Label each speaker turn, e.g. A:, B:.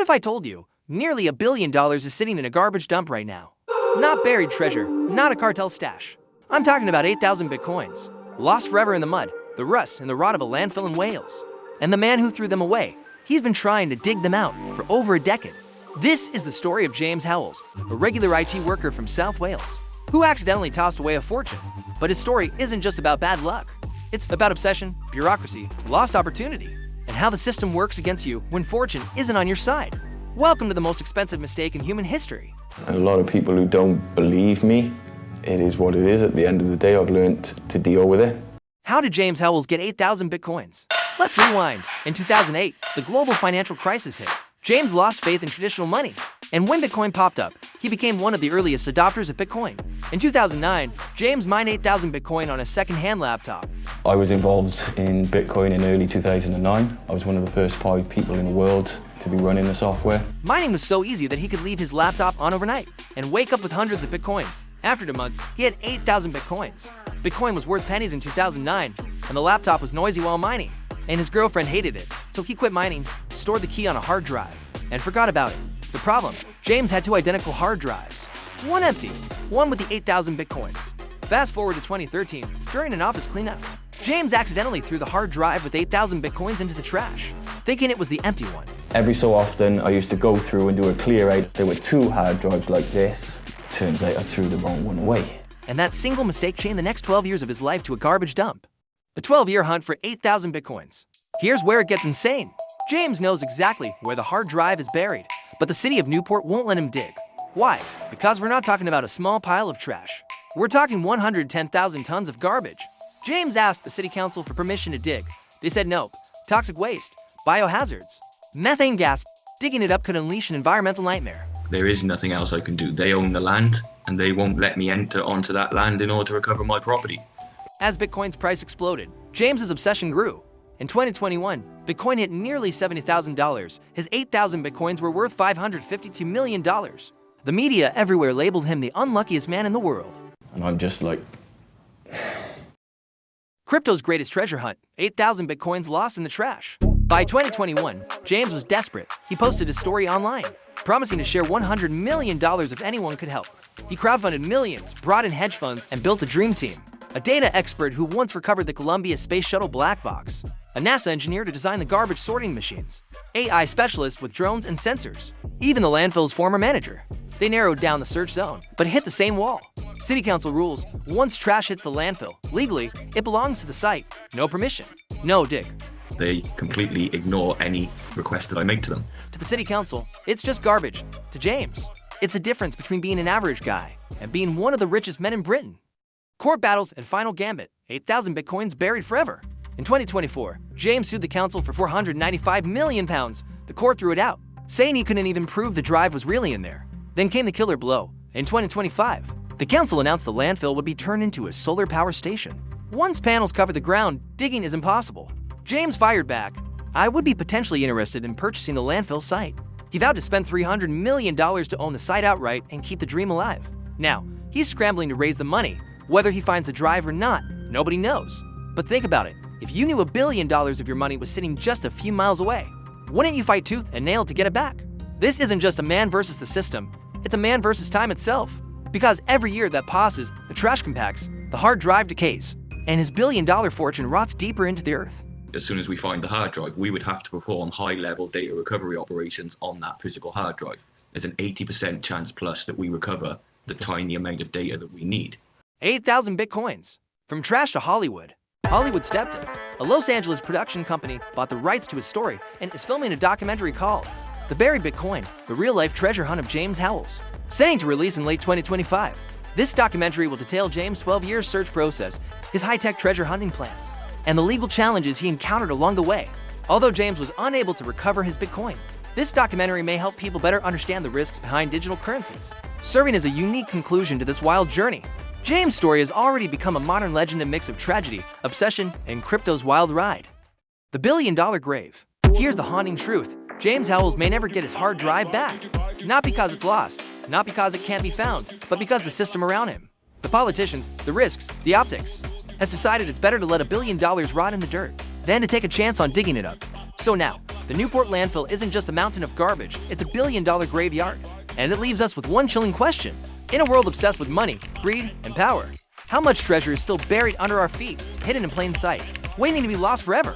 A: What if I told you nearly $1 billion is sitting in a garbage dump right now? Not buried treasure, not a cartel stash. I'm talking about 8,000 bitcoins, lost forever in the mud, the rust, and the rot of a landfill in Wales. And the man who threw them away, he's been trying to dig them out for over a decade. This is the story of James Howells, a regular IT worker from South Wales, who accidentally tossed away a fortune. But his story isn't just about bad luck. It's about obsession, bureaucracy, lost opportunity, and how the system works against you when fortune isn't on your side. Welcome to the most expensive mistake in human history.
B: A lot of people who don't believe me, it is what it is. At the end of the day, I've learned to deal with it.
A: How did James Howells get 8,000 bitcoins? Let's rewind. In 2008, the global financial crisis hit. James lost faith in traditional money, and when Bitcoin popped up, he became one of the earliest adopters of Bitcoin. In 2009, James mined 8,000 Bitcoin on a second-hand laptop.
B: I was involved in Bitcoin in early 2009. I was one of the first 5 people in the world to be running the software.
A: Mining was so easy that he could leave his laptop on overnight and wake up with hundreds of Bitcoins. After 2 months, he had 8,000 Bitcoins. Bitcoin was worth pennies in 2009, and the laptop was noisy while mining. And his girlfriend hated it, so he quit mining, stored the key on a hard drive, and forgot about it. The problem, James had 2 identical hard drives. One empty, one with the 8,000 Bitcoins. Fast forward to 2013, during an office cleanup, James accidentally threw the hard drive with 8,000 Bitcoins into the trash, thinking it was the empty one.
B: Every so often, I used to go through and do a clear out. There were 2 hard drives like this. Turns out I threw the wrong one away.
A: And that single mistake chained the next 12 years of his life to a garbage dump. A 12-year hunt for 8,000 Bitcoins. Here's where it gets insane. James knows exactly where the hard drive is buried, but the city of Newport won't let him dig. Why? Because we're not talking about a small pile of trash. We're talking 110,000 tons of garbage. James asked the city council for permission to dig. They said no. Toxic waste, biohazards, methane gas. Digging it up could unleash an environmental nightmare.
C: There is nothing else I can do. They own the land, and they won't let me enter onto that land in order to recover my property.
A: As Bitcoin's price exploded, James's obsession grew. In 2021, Bitcoin hit nearly $70,000. His 8,000 Bitcoins were worth $552 million. The media everywhere labeled him the unluckiest man in the world.
B: And I'm just like...
A: Crypto's greatest treasure hunt, 8,000 Bitcoins lost in the trash. By 2021, James was desperate. He posted a story online, promising to share $100 million if anyone could help. He crowdfunded millions, brought in hedge funds, and built a dream team. A data expert who once recovered the Columbia Space Shuttle black box. A NASA engineer to design the garbage sorting machines. AI specialist with drones and sensors. Even the landfill's former manager. They narrowed down the search zone, but hit the same wall. City council rules, once trash hits the landfill, legally, it belongs to the site. No permission. No dig.
C: They completely ignore any request that I make to them.
A: To the city council, it's just garbage. To James, it's the difference between being an average guy and being one of the richest men in Britain. Court battles and final Gambit, 8,000 Bitcoins buried forever. In 2024, James sued the council for £495 million. The court threw it out, saying he couldn't even prove the drive was really in there. Then came the killer blow. In 2025, the council announced the landfill would be turned into a solar power station. Once panels cover the ground, digging is impossible. James fired back. I would be potentially interested in purchasing the landfill site. He vowed to spend $300 million to own the site outright and keep the dream alive. Now, he's scrambling to raise the money. Whether he finds the drive or not, nobody knows. But think about it. If you knew $1 billion of your money was sitting just a few miles away, wouldn't you fight tooth and nail to get it back? This isn't just a man versus the system. It's a man versus time itself. Because every year that passes, the trash compacts, the hard drive decays, and his billion-dollar fortune rots deeper into the earth.
C: As soon as we find the hard drive, we would have to perform high-level data recovery operations on that physical hard drive. There's an 80% chance plus that we recover the tiny amount of data that we need.
A: 8,000 Bitcoins. From trash to Hollywood. Hollywood stepped in. A Los Angeles production company bought the rights to his story and is filming a documentary called The Buried Bitcoin, the real-life treasure hunt of James Howells, setting to release in late 2025. This documentary will detail James' 12-year search process, his high-tech treasure hunting plans, and the legal challenges he encountered along the way. Although James was unable to recover his Bitcoin, this documentary may help people better understand the risks behind digital currencies, serving as a unique conclusion to this wild journey. James' story has already become a modern legend, a mix of tragedy, obsession, and crypto's wild ride. The billion-dollar grave. Here's the haunting truth. James Howells may never get his hard drive back. Not because it's lost, not because it can't be found, but because the system around him, the politicians, the risks, the optics, has decided it's better to let $1 billion rot in the dirt than to take a chance on digging it up. So now, The Newport landfill isn't just a mountain of garbage, it's a billion-dollar graveyard. And it leaves us with one chilling question. In a world obsessed with money, greed, and power, how much treasure is still buried under our feet, hidden in plain sight, waiting to be lost forever?